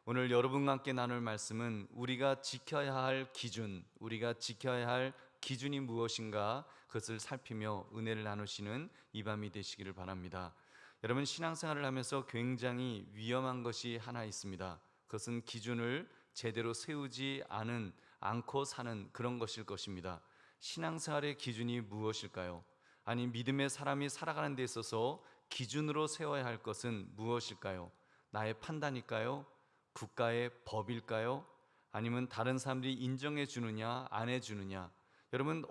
오늘 여러분과 함께 나눌 말씀은 우리가 지켜야 할 기준, 우리가 지켜야 할 기준이 무엇인가 그것을 살피며 은혜를 나누시는 이 밤이 되시기를 바랍니다. 여러분, 신앙생활을 하면서 굉장히 위험한 것이 하나 있습니다. 그것은 기준을 제대로 세우지 않고 사는 그런 것일 것입니다. 신앙생활의 기준이 무엇일까요? 아니, 믿음의 사람이 살아가는 데 있어서 기준으로 세워야 할 것은 무엇일까요? 나의 판단일까요? 국가의 법일까요? 아니면 다른 사람들이 인정해 주느냐 안 해 주느냐? 여러분,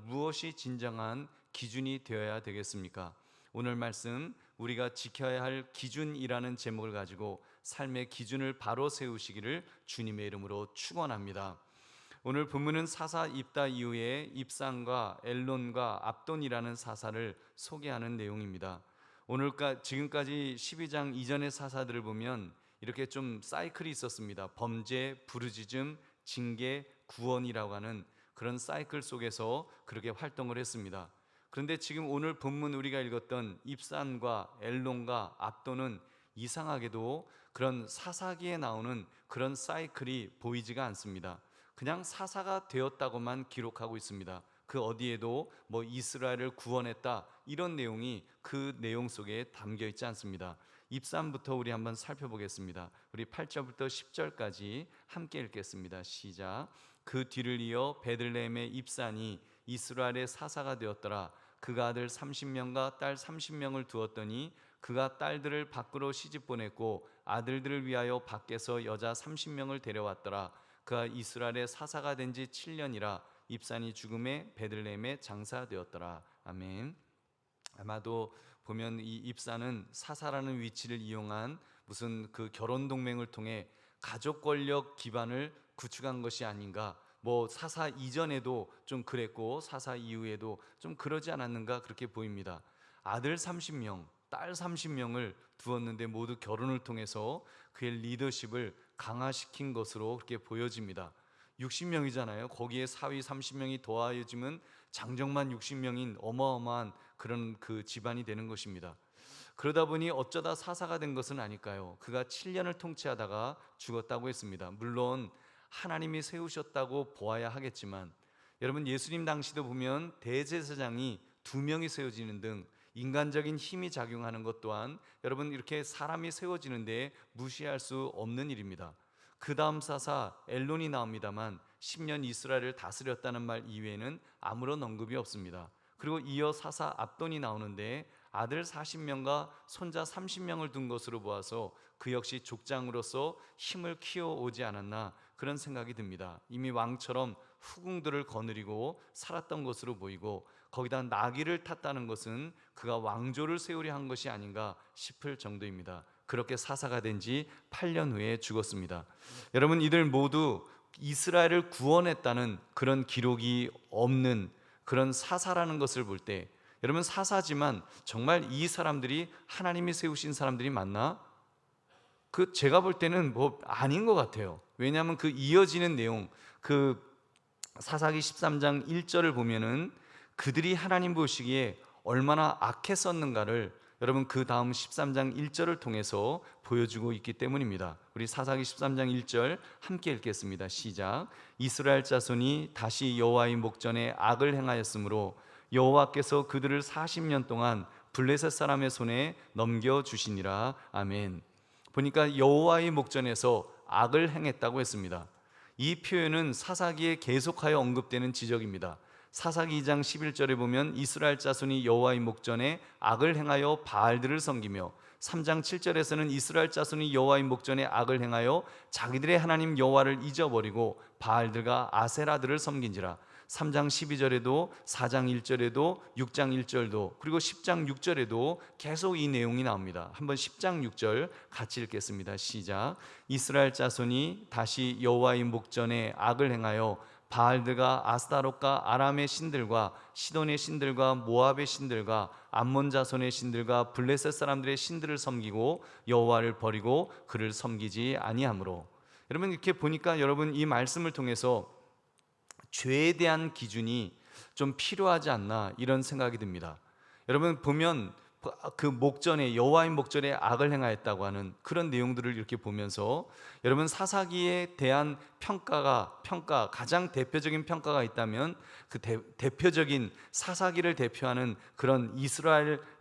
무엇이 진정한 기준이 되어야 되겠습니까? 오늘 말씀, 우리가 지켜야 할 기준이라는 제목을 가지고 삶의 기준을 바로 세우시기를 주님의 이름으로 축원합니다. 오늘 본문은 사사 입다 이후에 입산과 엘론과 압돈이라는 사사를 소개하는 내용입니다. 지금까지 12장 이전의 사사들을 보면 이렇게 좀 사이클이 있었습니다. 범죄, 부르짖음, 징계, 구원이라고 하는 그런 사이클 속에서 그렇게 활동을 했습니다. 그런데 지금 오늘 본문 우리가 읽었던 입산과 엘론과 압돈은 이상하게도 그런 사사기에 나오는 그런 사이클이 보이지가 않습니다. 그냥 사사가 되었다고만 기록하고 있습니다. 그 어디에도 이스라엘을 구원했다 이런 내용이 그 내용 속에 담겨 있지 않습니다. 입산부터 우리 한번 살펴보겠습니다. 우리 8절부터 10절까지 함께 읽겠습니다. 시작. 그 뒤를 이어 베들레헴의 입산이 이스라엘의 사사가 되었더라. 그가 아들 30명과 딸 30명을 두었더니 그가 딸들을 밖으로 시집 보냈고 아들들을 위하여 밖에서 여자 30명을 데려왔더라. 그가 이스라엘의 사사가 된 지 7년이라 입산이 죽음에 베들레헴에 장사되었더라. 아멘. 아마도 보면 이 입산은 사사라는 위치를 이용한 무슨 그 결혼 동맹을 통해 가족 권력 기반을 구축한 것이 아닌가. 사사 이전에도 좀 그랬고 사사 이후에도 좀 그러지 않았는가 그렇게 보입니다. 아들 30명, 딸 30명을 두었는데 모두 결혼을 통해서 그의 리더십을 강화시킨 것으로 그렇게 보여집니다. 60명이잖아요. 거기에 사위 30명이 더하여지면 장정만 60명인 어마어마한 그런 그 집안이 되는 것입니다. 그러다 보니 어쩌다 사사가 된 것은 아닐까요? 그가 7년을 통치하다가 죽었다고 했습니다. 물론 하나님이 세우셨다고 보아야 하겠지만, 여러분, 예수님 당시도 보면 대제사장이 2명이 세워지는 등 인간적인 힘이 작용하는 것 또한 여러분 이렇게 사람이 세워지는데 무시할 수 없는 일입니다. 그 다음 사사 엘론이 나옵니다만 10년 이스라엘을 다스렸다는 말 이외에는 아무런 언급이 없습니다. 그리고 이어 사사 압돈이 나오는데 아들 40명과 손자 30명을 둔 것으로 보아서 그 역시 족장으로서 힘을 키워오지 않았나 그런 생각이 듭니다. 이미 왕처럼 후궁들을 거느리고 살았던 것으로 보이고 거기다 나귀를 탔다는 것은 그가 왕조를 세우려 한 것이 아닌가 싶을 정도입니다. 그렇게 사사가 된 지 8년 후에 죽었습니다. 여러분, 이들 모두 이스라엘을 구원했다는 그런 기록이 없는 그런 사사라는 것을 볼 때, 여러분, 사사지만 정말 이 사람들이 하나님이 세우신 사람들이 맞나? 제가 볼 때는 아닌 것 같아요. 왜냐하면 그 이어지는 내용, 그 사사기 13장 1절을 보면은 그들이 하나님 보시기에 얼마나 악했었는가를 여러분 그 다음 13장 1절을 통해서 보여주고 있기 때문입니다. 우리 사사기 13장 1절 함께 읽겠습니다. 시작. 이스라엘 자손이 다시 여호와의 목전에 악을 행하였으므로 여호와께서 그들을 40년 동안 블레셋 사람의 손에 넘겨주시니라. 아멘. 보니까 여호와의 목전에서 악을 행했다고 했습니다. 이 표현은 사사기에 계속하여 언급되는 지적입니다. 사사기 2장 11절에 보면 이스라엘 자손이 여호와의 목전에 악을 행하여 바알들을 섬기며, 3장 7절에서는 이스라엘 자손이 여호와의 목전에 악을 행하여 자기들의 하나님 여호와를 잊어버리고 바알들과 아세라들을 섬긴지라. 3장 12절에도 4장 1절에도 6장 1절도 그리고 10장 6절에도 계속 이 내용이 나옵니다. 한번 10장 6절 같이 읽겠습니다. 시작. 이스라엘 자손이 다시 여호와의 목전에 악을 행하여 바알들과 아스타롯과 아람의 신들과 시돈의 신들과 모압의 신들과 암몬 자손의 신들과 블레셋 사람들의 신들을 섬기고 여호와를 버리고 그를 섬기지 아니하므로. 여러분, 이렇게 보니까 여러분 이 말씀을 통해서 죄에 대한 기준이 좀 필요하지 않나 이런 생각이 듭니다. 여러분 보면 그 목전에 여호와의 목전에 악을 행하였다고 하는 그런 내용들을 이렇게 보면서 여러분 사사기에 대한 평가 가장 대표적인 평가가 있다면 그 대표적인 사사기를 대표하는 그런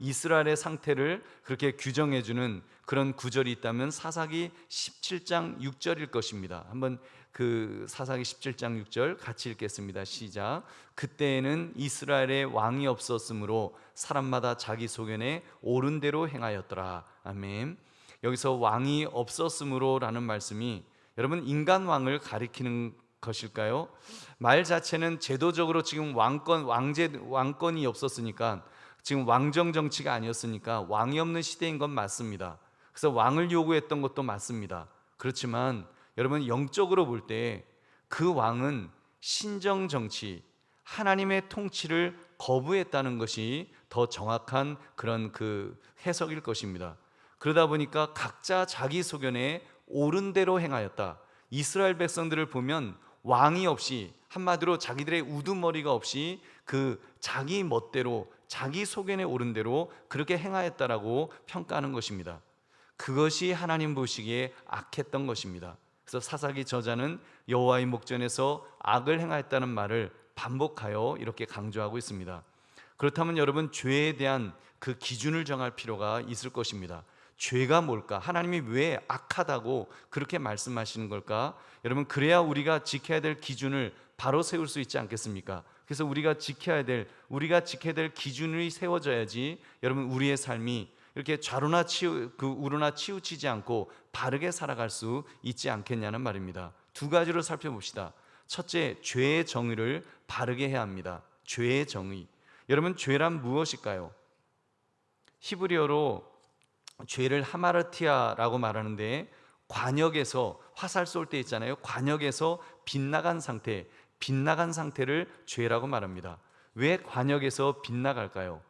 이스라엘의 상태를 그렇게 규정해 주는 그런 구절이 있다면 사사기 17장 6절일 것입니다. 한번 그 사사기 17장 6절 같이 읽겠습니다. 시작. 그때에는 이스라엘에 왕이 없었으므로 사람마다 자기 소견에 옳은 대로 행하였더라. 아멘. 여기서 왕이 없었으므로라는 말씀이 여러분 인간 왕을 가리키는 것일까요? 말 자체는 제도적으로 지금 왕권이 없었으니까, 지금 왕정 정치가 아니었으니까 왕이 없는 시대인 건 맞습니다. 그래서 왕을 요구했던 것도 맞습니다. 그렇지만 여러분 영적으로 볼 때 그 왕은 신정 정치, 하나님의 통치를 거부했다는 것이 더 정확한 그런 그 해석일 것입니다. 그러다 보니까 각자 자기 소견에 옳은 대로 행하였다. 이스라엘 백성들을 보면 왕이 없이, 한마디로 자기들의 우두머리가 없이 그 자기 멋대로 자기 소견에 옳은 대로 그렇게 행하였다라고 평가하는 것입니다. 그것이 하나님 보시기에 악했던 것입니다. 그래서 사사기 저자는 여호와의 목전에서 악을 행하였다는 말을 반복하여 이렇게 강조하고 있습니다. 그렇다면 여러분 죄에 대한 그 기준을 정할 필요가 있을 것입니다. 죄가 뭘까? 하나님이 왜 악하다고 그렇게 말씀하시는 걸까? 여러분 그래야 우리가 지켜야 될 기준을 바로 세울 수 있지 않겠습니까? 그래서 우리가 지켜야 될 기준이 세워져야지 여러분 우리의 삶이 이렇게 우로나 치우치지 않고 바르게 살아갈 수 있지 않겠냐는 말입니다. 두 가지로 살펴봅시다. 첫째, 죄의 정의를 바르게 해야 합니다. 죄의 정의. 여러분 죄란 무엇일까요? 히브리어로 죄를 하마르티아라고 말하는데, 관역에서 화살 쏠 때 있잖아요. 관역에서 빗나간 상태를 죄라고 말합니다. 왜 관역에서 빗나갈까요?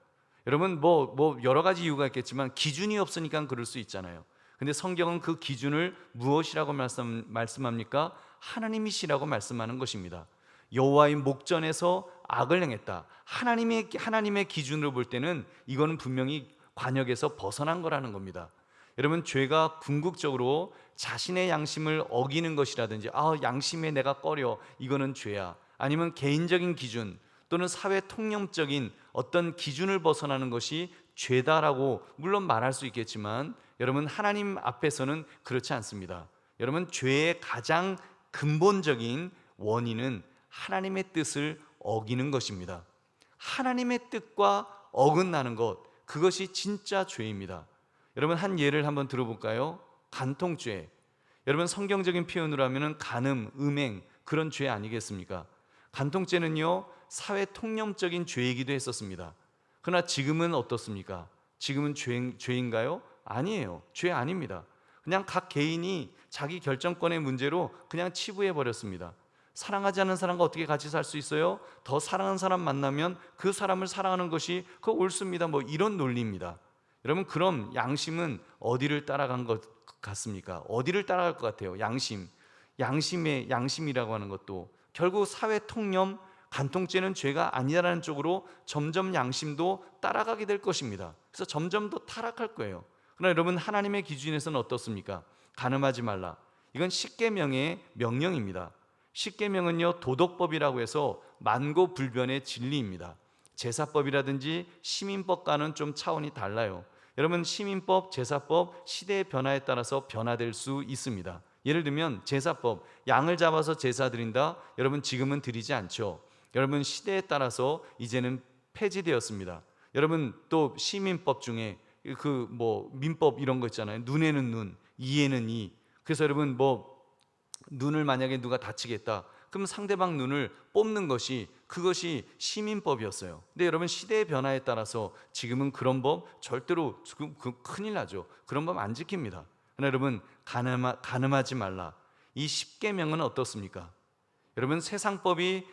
여러분 뭐 여러 가지 이유가 있겠지만 기준이 없으니까 그럴 수 있잖아요. 근데 성경은 그 기준을 무엇이라고 말씀합니까? 하나님이시라고 말씀하는 것입니다. 여호와의 목전에서 악을 행했다. 하나님의 기준으로 볼 때는 이거는 분명히 관역에서 벗어난 거라는 겁니다. 여러분 죄가 궁극적으로 자신의 양심을 어기는 것이라든지 양심에 내가 꺼려, 이거는 죄야. 아니면 개인적인 기준 또는 사회 통념적인 어떤 기준을 벗어나는 것이 죄다라고 물론 말할 수 있겠지만 여러분 하나님 앞에서는 그렇지 않습니다. 여러분 죄의 가장 근본적인 원인은 하나님의 뜻을 어기는 것입니다. 하나님의 뜻과 어긋나는 것, 그것이 진짜 죄입니다. 여러분 한 예를 한번 들어볼까요? 간통죄. 여러분 성경적인 표현으로 하면 간음, 음행, 그런 죄 아니겠습니까? 간통죄는요 사회 통념적인 죄이기도 했었습니다. 그러나 지금은 어떻습니까? 지금은 죄인가요? 아니에요. 죄 아닙니다. 그냥 각 개인이 자기 결정권의 문제로 그냥 치부해 버렸습니다. 사랑하지 않는 사람과 어떻게 같이 살 수 있어요? 더 사랑하는 사람 만나면 그 사람을 사랑하는 것이 그거 옳습니다. 이런 논리입니다. 여러분 그럼 양심은 어디를 따라간 것 같습니까? 어디를 따라갈 것 같아요? 양심이라고 하는 것도 결국 사회 통념, 간통죄는 죄가 아니라는 쪽으로 점점 양심도 따라가게 될 것입니다. 그래서 점점 더 타락할 거예요. 그러나 여러분 하나님의 기준에서는 어떻습니까? 간음하지 말라. 이건 십계명의 명령입니다. 십계명은요 도덕법이라고 해서 만고불변의 진리입니다. 제사법이라든지 시민법과는 좀 차원이 달라요. 여러분 시민법, 제사법 시대의 변화에 따라서 변화될 수 있습니다. 예를 들면 제사법, 양을 잡아서 제사 드린다. 여러분 지금은 드리지 않죠. 여러분 시대에 따라서 이제는 폐지되었습니다. 여러분 또 시민법 중에 민법 이런 거 있잖아요. 눈에는 눈, 이에는 이. 그래서 여러분 눈을 만약에 누가 다치겠다, 그럼 상대방 눈을 뽑는 그것이 시민법이었어요. 근데 여러분 시대의 변화에 따라서 지금은 그런 법 절대로 큰일 나죠. 그런 법 안 지킵니다. 그러나 여러분 간음하지 말라. 이 십계명은 어떻습니까? 여러분 세상법이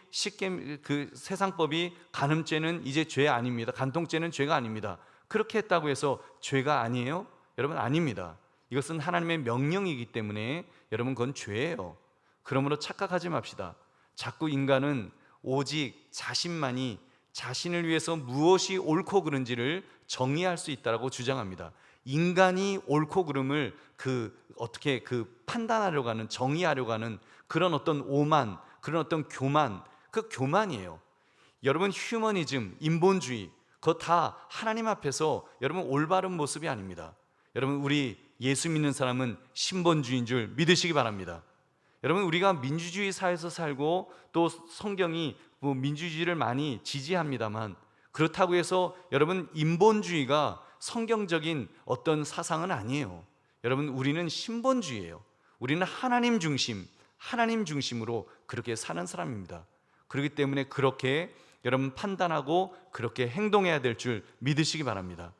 간음죄는 이제 죄 아닙니다. 간통죄는 죄가 아닙니다. 그렇게 했다고 해서 죄가 아니에요? 여러분 아닙니다. 이것은 하나님의 명령이기 때문에 여러분 그건 죄예요. 그러므로 착각하지 맙시다. 자꾸 인간은 오직 자신만이 자신을 위해서 무엇이 옳고 그른지를 정의할 수 있다고 주장합니다. 인간이 옳고 그름을 어떻게 판단하려고 하는, 정의하려고 하는 그런 어떤 오만, 그런 어떤 교만, 그 교만이에요. 여러분, 휴머니즘, 인본주의, 그거 다 하나님 앞에서 여러분 올바른 모습이 아닙니다. 여러분, 우리 예수 믿는 사람은 신본주의인 줄 믿으시기 바랍니다. 여러분, 우리가 민주주의 사회에서 살고 또 성경이 민주주의를 많이 지지합니다만, 그렇다고 해서 여러분 인본주의가 성경적인 어떤 사상은 아니에요. 여러분, 우리는 신본주의예요. 우리는 하나님 중심으로 그렇게 사는 사람입니다. 그렇기 때문에 그렇게 여러분 판단하고 그렇게 행동해야 될 줄 믿으시기 바랍니다.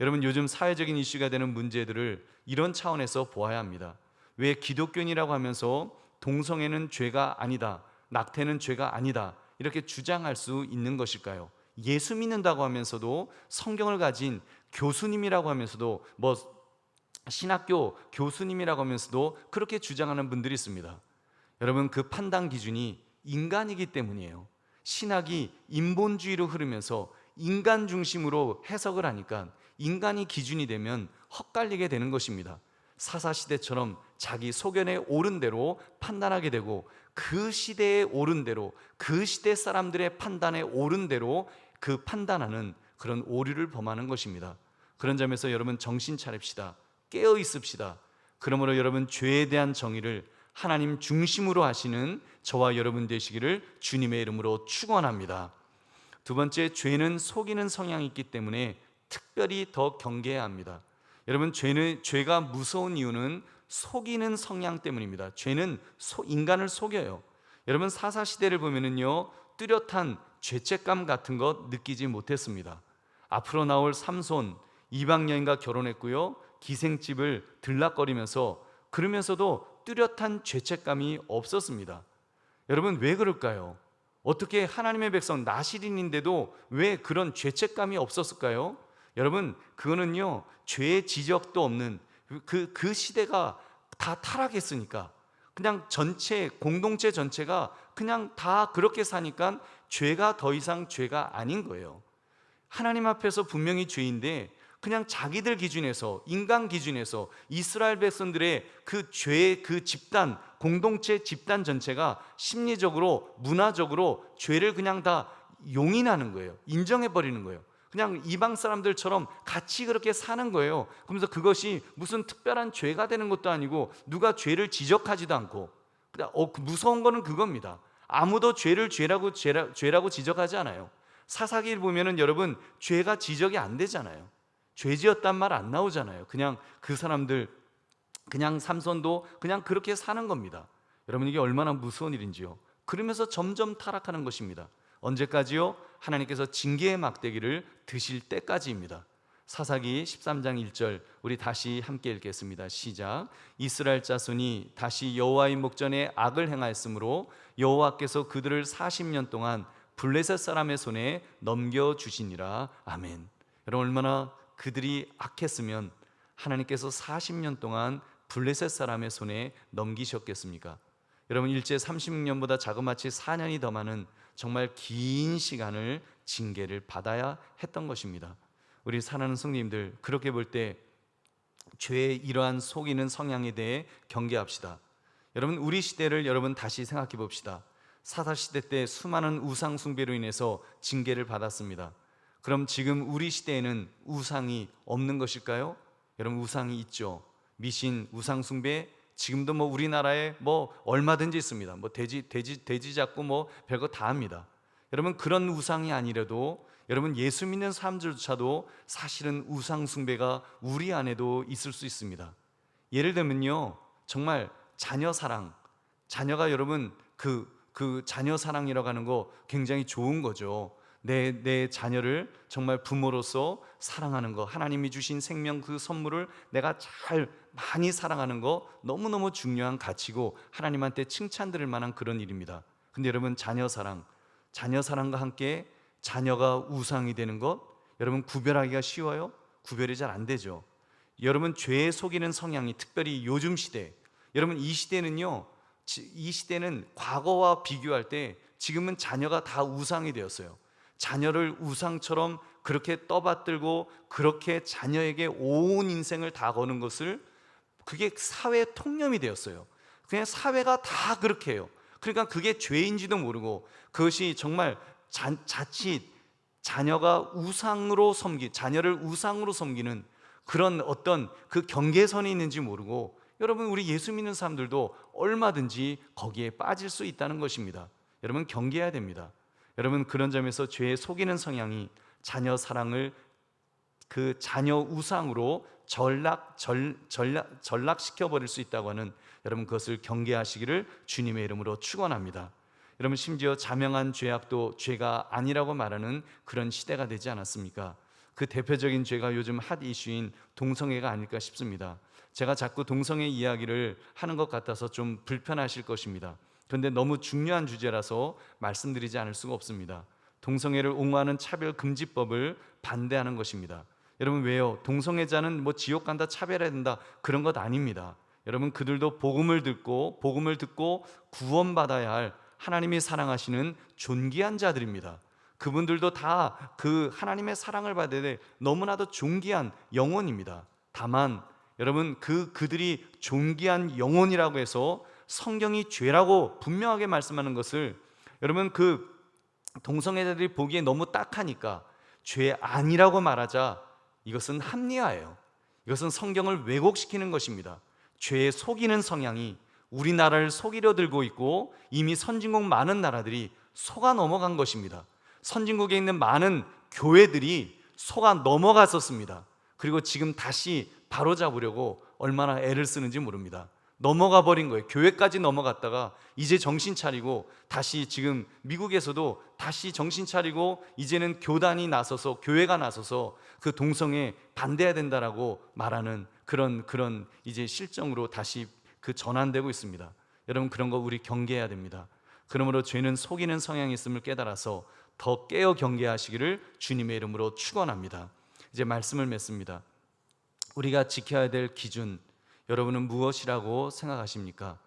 여러분, 요즘 사회적인 이슈가 되는 문제들을 이런 차원에서 보아야 합니다. 왜 기독교인이라고 하면서 동성애는 죄가 아니다, 낙태는 죄가 아니다, 이렇게 주장할 수 있는 것일까요? 예수 믿는다고 하면서도, 성경을 가진 교수님이라고 하면서도, 신학교 교수님이라고 하면서도 그렇게 주장하는 분들이 있습니다. 여러분, 그 판단 기준이 인간이기 때문이에요. 신학이 인본주의로 흐르면서 인간 중심으로 해석을 하니까 인간이 기준이 되면 헛갈리게 되는 것입니다. 사사시대처럼 자기 소견에 옳은 대로 판단하게 되고, 그 시대에 옳은 대로, 그 시대 사람들의 판단에 옳은 대로 그 판단하는 그런 오류를 범하는 것입니다. 그런 점에서 여러분 정신 차립시다. 깨어 있읍시다. 그러므로 여러분, 죄에 대한 정의를 하나님 중심으로 하시는 저와 여러분 되시기를 주님의 이름으로 축원합니다. 두 번째, 죄는 속이는 성향이 있기 때문에 특별히 더 경계해야 합니다. 여러분, 죄가 무서운 이유는 속이는 성향 때문입니다. 죄는 인간을 속여요. 여러분, 사사시대를 보면은요, 뚜렷한 죄책감 같은 것 느끼지 못했습니다. 앞으로 나올 삼손, 이방 여인과 결혼했고요, 기생집을 들락거리면서, 그러면서도 뚜렷한 죄책감이 없었습니다. 여러분, 왜 그럴까요? 어떻게 하나님의 백성 나실인인데도 왜 그런 죄책감이 없었을까요? 여러분, 그거는요, 죄의 지적도 없는 그 시대가 다 타락했으니까, 그냥 공동체 전체가 그냥 다 그렇게 사니까 죄가 더 이상 죄가 아닌 거예요. 하나님 앞에서 분명히 죄인데, 그냥 자기들 기준에서, 인간 기준에서 이스라엘 백성들의 그 죄의 그 집단, 공동체 집단 전체가 심리적으로, 문화적으로 죄를 그냥 다 용인하는 거예요. 인정해버리는 거예요. 그냥 이방 사람들처럼 같이 그렇게 사는 거예요. 그러면서 그것이 무슨 특별한 죄가 되는 것도 아니고, 누가 죄를 지적하지도 않고, 무서운 거는 그겁니다. 아무도 죄를 죄라고 지적하지 않아요. 사사기를 보면은 여러분, 죄가 지적이 안 되잖아요. 죄 지었단 말 안 나오잖아요. 그냥 그 사람들, 그냥 삼손도 그냥 그렇게 사는 겁니다. 여러분, 이게 얼마나 무서운 일인지요. 그러면서 점점 타락하는 것입니다. 언제까지요? 하나님께서 징계의 막대기를 드실 때까지입니다. 사사기 13장 1절 우리 다시 함께 읽겠습니다. 시작. 이스라엘 자손이 다시 여호와의 목전에 악을 행하였으므로 여호와께서 그들을 40년 동안 블레셋 사람의 손에 넘겨주시니라. 아멘. 여러분, 얼마나 그들이 악했으면 하나님께서 40년 동안 블레셋 사람의 손에 넘기셨겠습니까? 여러분, 일제 36년보다 자그마치 4년이 더 많은 정말 긴 시간을 징계를 받아야 했던 것입니다. 우리 사랑하는 성도님들, 그렇게 볼 때 죄의 이러한 속이는 성향에 대해 경계합시다. 여러분, 우리 시대를 여러분 다시 생각해 봅시다. 사사시대 때 수많은 우상 숭배로 인해서 징계를 받았습니다. 그럼 지금 우리 시대에는 우상이 없는 것일까요? 여러분, 우상이 있죠. 미신, 우상 숭배, 지금도 우리나라에 얼마든지 있습니다. 돼지 잡고 별거 다 합니다. 여러분, 그런 우상이 아니라도 여러분, 예수 믿는 사람들조차도 사실은 우상 숭배가 우리 안에도 있을 수 있습니다. 예를 들면요, 정말 자녀 사랑, 자녀가 여러분 그 자녀 사랑이라고 하는 거 굉장히 좋은 거죠. 내 자녀를 정말 부모로서 사랑하는 거, 하나님이 주신 생명 그 선물을 내가 잘 많이 사랑하는 거 너무너무 중요한 가치고 하나님한테 칭찬 드릴 만한 그런 일입니다. 근데 여러분, 자녀 사랑과 함께 자녀가 우상이 되는 것, 여러분 구별하기가 쉬워요? 구별이 잘 안 되죠. 여러분, 죄에 속이는 성향이 특별히 요즘 시대, 여러분 이 시대는 과거와 비교할 때 지금은 자녀가 다 우상이 되었어요. 자녀를 우상처럼 그렇게 떠받들고 그렇게 자녀에게 온 인생을 다 거는 것을, 그게 사회의 통념이 되었어요. 그냥 사회가 다 그렇게 해요. 그러니까 그게 죄인지도 모르고, 그것이 정말 자칫 자녀가 자녀를 우상으로 섬기는 그런 어떤 그 경계선이 있는지 모르고, 여러분, 우리 예수 믿는 사람들도 얼마든지 거기에 빠질 수 있다는 것입니다. 여러분, 경계해야 됩니다. 여러분, 그런 점에서 죄에 속이는 성향이 자녀 사랑을 그 자녀 우상으로 전락시켜 버릴 수 있다고 하는, 여러분, 그것을 경계하시기를 주님의 이름으로 축원합니다. 여러분, 심지어 자명한 죄악도 죄가 아니라고 말하는 그런 시대가 되지 않았습니까? 그 대표적인 죄가 요즘 핫 이슈인 동성애가 아닐까 싶습니다. 제가 자꾸 동성애 이야기를 하는 것 같아서 좀 불편하실 것입니다. 그런데 너무 중요한 주제라서 말씀드리지 않을 수가 없습니다. 동성애를 옹호하는 차별금지법을 반대하는 것입니다. 여러분, 왜요? 동성애자는 뭐 지옥 간다, 차별해야 된다, 그런 것 아닙니다. 여러분, 그들도 복음을 듣고 구원받아야 할 하나님이 사랑하시는 존귀한 자들입니다. 그분들도 다 그 하나님의 사랑을 받아야 될 너무나도 존귀한 영혼입니다. 다만 여러분, 그들이 존귀한 영혼이라고 해서 성경이 죄라고 분명하게 말씀하는 것을, 여러분, 그 동성애자들이 보기에 너무 딱하니까 죄 아니라고 말하자, 이것은 합리화예요. 이것은 성경을 왜곡시키는 것입니다. 죄에 속이는 성향이 우리나라를 속이려 들고 있고, 이미 선진국 많은 나라들이 속아 넘어간 것입니다. 선진국에 있는 많은 교회들이 속아 넘어갔었습니다. 그리고 지금 다시 바로잡으려고 얼마나 애를 쓰는지 모릅니다. 넘어가 버린 거예요. 교회까지 넘어갔다가 이제 정신 차리고, 다시 지금 미국에서도 다시 정신 차리고, 이제는 교단이 나서서, 교회가 나서서 그 동성애 반대해야 된다라고 말하는 그런 이제 실정으로 다시 그 전환되고 있습니다. 여러분, 그런 거 우리 경계해야 됩니다. 그러므로 죄는 속이는 성향이 있음을 깨달아서 더 깨어 경계하시기를 주님의 이름으로 축원합니다. 이제 말씀을 맺습니다. 우리가 지켜야 될 기준, 여러분은 무엇이라고 생각하십니까?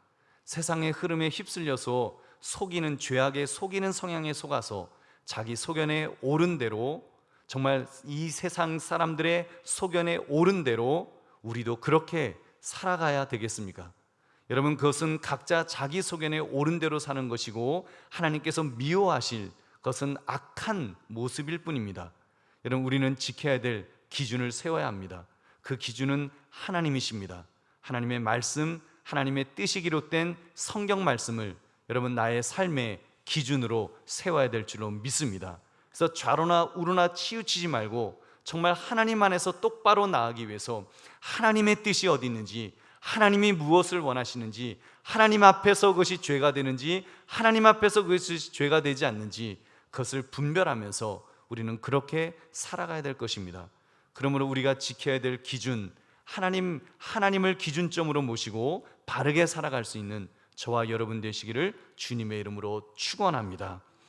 세상의 흐름에 휩쓸려서 속이는, 죄악에 속이는 성향에 속아서 자기 소견에 오른 대로, 정말 이 세상 사람들의 소견에 오른 대로 우리도 그렇게 살아가야 되겠습니까? 여러분, 그것은 각자 자기 소견에 오른 대로 사는 것이고, 하나님께서 미워하실 것은 악한 모습일 뿐입니다. 여러분, 우리는 지켜야 될 기준을 세워야 합니다. 그 기준은 하나님이십니다. 하나님의 말씀, 하나님의 뜻이 기록된 성경 말씀을 여러분, 나의 삶의 기준으로 세워야 될 줄로 믿습니다. 그래서 좌로나 우로나 치우치지 말고, 정말 하나님 안에서 똑바로 나아가기 위해서 하나님의 뜻이 어디 있는지, 하나님이 무엇을 원하시는지, 하나님 앞에서 그것이 죄가 되는지, 하나님 앞에서 그것이 죄가 되지 않는지, 그것을 분별하면서 우리는 그렇게 살아가야 될 것입니다. 그러므로 우리가 지켜야 될 기준, 하나님을 기준점으로 모시고 바르게 살아갈 수 있는 저와 여러분 되시기를 주님의 이름으로 축원합니다.